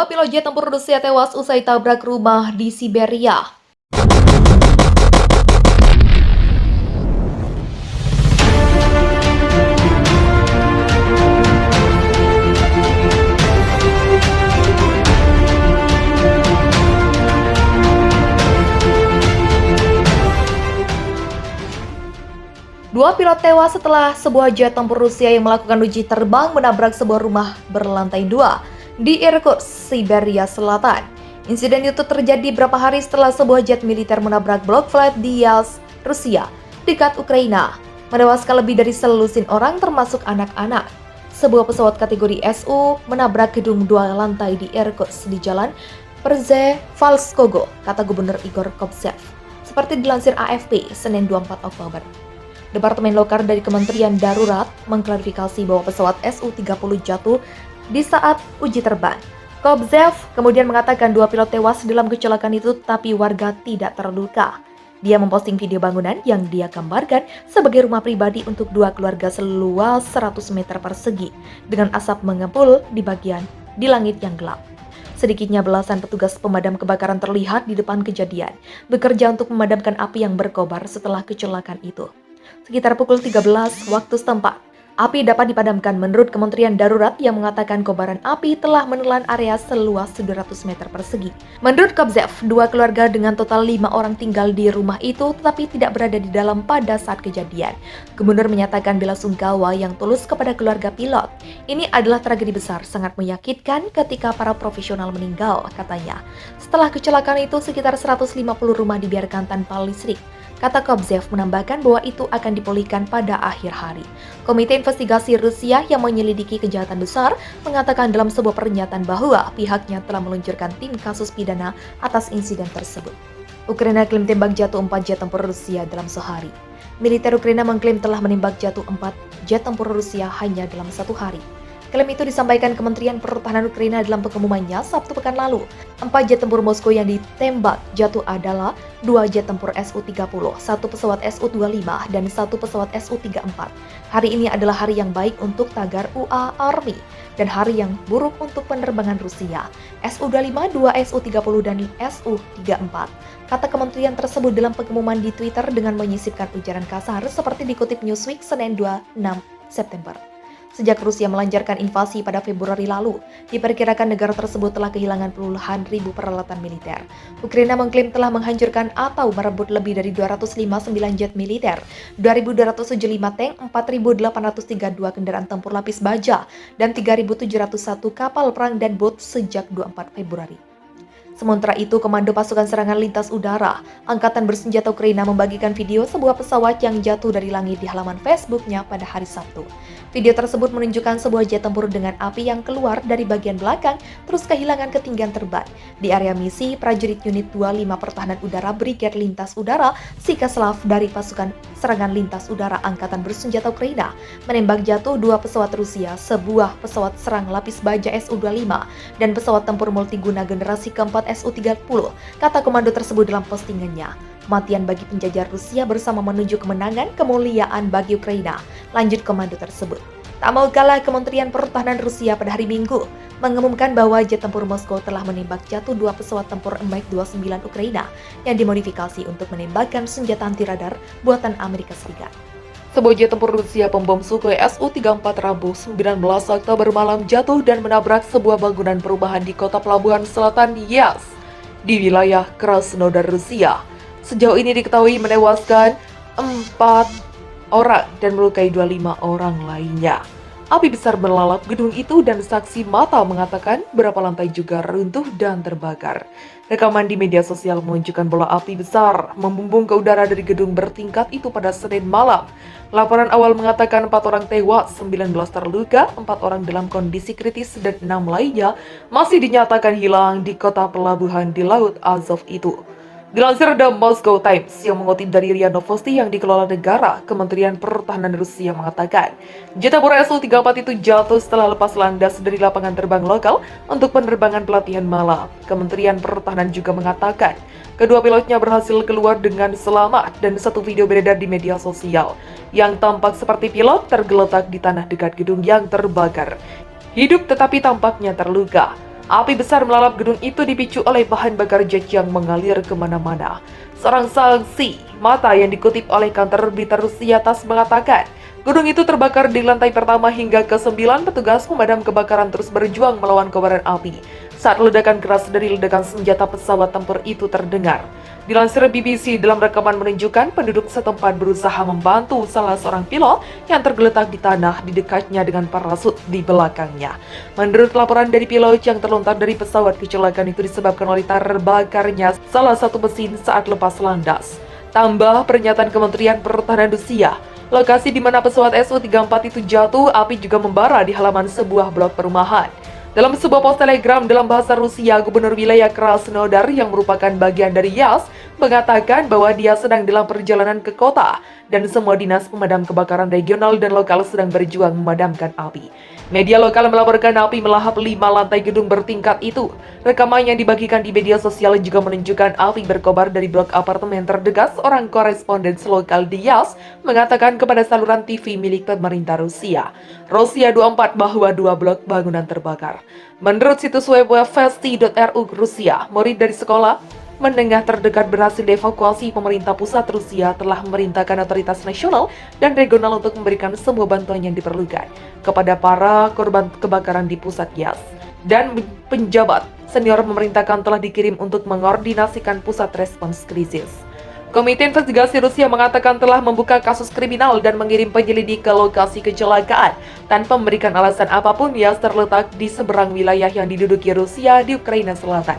Dua pilot jet tempur Rusia tewas usai tabrak rumah di Siberia. Dua pilot tewas setelah sebuah jet tempur Rusia yang melakukan uji terbang menabrak sebuah rumah berlantai 2 di Irkutsk, Siberia Selatan. Insiden itu terjadi beberapa hari setelah sebuah jet militer menabrak blok flight di Yalsk, Rusia, dekat Ukraina, menewaskan lebih dari selusin orang termasuk anak-anak. Sebuah pesawat kategori SU menabrak gedung 2 lantai di Irkutsk di jalan Przewalskogo, kata Gubernur Igor Kobzev, seperti dilansir AFP Senin 24 Oktober. Departemen Lokar dari Kementerian Darurat mengklarifikasi bahwa pesawat Su-30 jatuh di saat uji terbang. Kobzev kemudian mengatakan dua pilot tewas dalam kecelakaan itu, tapi warga tidak terluka. Dia memposting video bangunan yang dia gambarkan sebagai rumah pribadi untuk dua keluarga seluas 100 meter persegi dengan asap mengepul di langit yang gelap. Sedikitnya belasan petugas pemadam kebakaran terlihat di depan kejadian, bekerja untuk memadamkan api yang berkobar setelah kecelakaan itu. Sekitar pukul 13 waktu setempat, api dapat dipadamkan menurut Kementerian Darurat yang mengatakan kobaran api telah menelan area seluas 200 meter persegi. Menurut Kobzev, dua keluarga dengan total 5 orang tinggal di rumah itu tetapi tidak berada di dalam pada saat kejadian. Gubernur menyatakan bela sungkawa yang tulus kepada keluarga pilot. Ini adalah tragedi besar, sangat menyakitkan ketika para profesional meninggal, katanya. Setelah kecelakaan itu, sekitar 150 rumah dibiarkan tanpa listrik. Kata Kobzev menambahkan bahwa itu akan dipulihkan pada akhir hari. Komite Investigasi Rusia yang menyelidiki kejahatan besar mengatakan dalam sebuah pernyataan bahwa pihaknya telah meluncurkan tim kasus pidana atas insiden tersebut. Ukraina klaim tembak jatuh 4 jet tempur Rusia dalam sehari. Militer Ukraina mengklaim telah menembak jatuh 4 jet tempur Rusia hanya dalam satu hari. Klaim itu disampaikan Kementerian Pertahanan Ukraina dalam pengumumannya Sabtu pekan lalu. 4 jet tempur Moskow yang ditembak jatuh adalah 2 jet tempur Su-30, 1 pesawat Su-25, dan 1 pesawat Su-34. Hari ini adalah hari yang baik untuk tagar UA Army dan hari yang buruk untuk penerbangan Rusia. Su-25, 2 Su-30, dan Su-34. Kata kementerian tersebut dalam pengumuman di Twitter dengan menyisipkan ujaran kasar seperti dikutip Newsweek Senin 26 September. Sejak Rusia melancarkan invasi pada Februari lalu, diperkirakan negara tersebut telah kehilangan puluhan ribu peralatan militer. Ukraina mengklaim telah menghancurkan atau merebut lebih dari 259 jet militer, 2.275 tank, 4.832 kendaraan tempur lapis baja, dan 3.701 kapal perang dan bot sejak 24 Februari. Sementara itu, Komando Pasukan Serangan Lintas Udara Angkatan Bersenjata Ukraina membagikan video sebuah pesawat yang jatuh dari langit di halaman Facebook-nya pada hari Sabtu. Video tersebut menunjukkan sebuah jet tempur dengan api yang keluar dari bagian belakang terus kehilangan ketinggian terbang. Di area misi, prajurit unit 25 Pertahanan Udara Brigade Lintas Udara Sikaslav dari Pasukan Serangan Lintas Udara Angkatan Bersenjata Ukraina menembak jatuh 2 pesawat Rusia, sebuah pesawat serang lapis baja Su-25, dan pesawat tempur multiguna generasi keempat Su-30, kata komando tersebut dalam postingannya. Kematian bagi penjajah Rusia bersama menuju kemenangan kemuliaan bagi Ukraina, lanjut komando tersebut. Tak mau kalah, Kementerian Pertahanan Rusia pada hari Minggu mengumumkan bahwa jet tempur Moskow telah menembak jatuh 2 pesawat tempur MiG-29 Ukraina yang dimodifikasi untuk menembakkan senjata anti radar buatan Amerika Serikat. Sebuah jet tempur Rusia pembom Sukhoi Su-34 Rabu 19 Oktober malam jatuh dan menabrak sebuah bangunan perumahan di kota pelabuhan selatan Yas di wilayah Krasnodar, Rusia. Sejauh ini diketahui menewaskan 4 orang dan melukai 25 orang lainnya. Api besar melalap gedung itu dan saksi mata mengatakan beberapa lantai juga runtuh dan terbakar. Rekaman di media sosial menunjukkan bola api besar membumbung ke udara dari gedung bertingkat itu pada Senin malam. Laporan awal mengatakan 4 orang tewas, 19 terluka, 4 orang dalam kondisi kritis dan 6 lainnya masih dinyatakan hilang di kota pelabuhan di Laut Azov itu. Dilansir The Moscow Times yang mengutip dari RIA Novosti yang dikelola negara, Kementerian Pertahanan Rusia mengatakan, jet tempur Su-34 itu jatuh setelah lepas landas dari lapangan terbang lokal untuk penerbangan pelatihan malam. Kementerian Pertahanan juga mengatakan, kedua pilotnya berhasil keluar dengan selamat dan satu video beredar di media sosial yang tampak seperti pilot tergeletak di tanah dekat gedung yang terbakar. Hidup tetapi tampaknya terluka. Api besar melalap gedung itu dipicu oleh bahan bakar jet yang mengalir kemana-mana. Seorang saksi mata yang dikutip oleh kantor berita Rusia TASS mengatakan, gedung itu terbakar di lantai pertama hingga ke-9. Petugas pemadam kebakaran terus berjuang melawan kobaran api saat ledakan keras dari ledakan senjata pesawat tempur itu terdengar. Dilansir BBC, dalam rekaman menunjukkan penduduk setempat berusaha membantu salah seorang pilot yang tergeletak di tanah di dekatnya dengan parasut di belakangnya. Menurut laporan dari pilot yang terlontar dari pesawat, kecelakaan itu disebabkan oleh terbakarnya salah satu mesin saat lepas landas. Tambah pernyataan Kementerian Pertahanan Rusia, lokasi di mana pesawat Su-34 itu jatuh, api juga membara di halaman sebuah blok perumahan. Dalam sebuah post telegram dalam bahasa Rusia, Gubernur wilayah Krasnodar yang merupakan bagian dari Yas mengatakan bahwa dia sedang dalam perjalanan ke kota dan semua dinas pemadam kebakaran regional dan lokal sedang berjuang memadamkan api. Media lokal melaporkan api melahap 5 lantai gedung bertingkat itu. Rekaman yang dibagikan di media sosial juga menunjukkan api berkobar dari blok apartemen terdekat. Seorang koresponden lokal di Yas mengatakan kepada saluran TV milik pemerintah Rusia, Rosia 24, bahwa 2 blok bangunan terbakar. Menurut situs web Vesti.ru Rusia, murid dari sekolah menengah terdekat berhasil dievakuasi. Pemerintah pusat Rusia telah memerintahkan otoritas nasional dan regional untuk memberikan semua bantuan yang diperlukan kepada para korban kebakaran di pusat Yas. Dan penjabat senior pemerintahkan telah dikirim untuk mengordinasikan pusat respons krisis. Komite Investigasi Rusia mengatakan telah membuka kasus kriminal dan mengirim penyelidik ke lokasi kecelakaan tanpa memberikan alasan apapun. Yas terletak di seberang wilayah yang diduduki Rusia di Ukraina Selatan.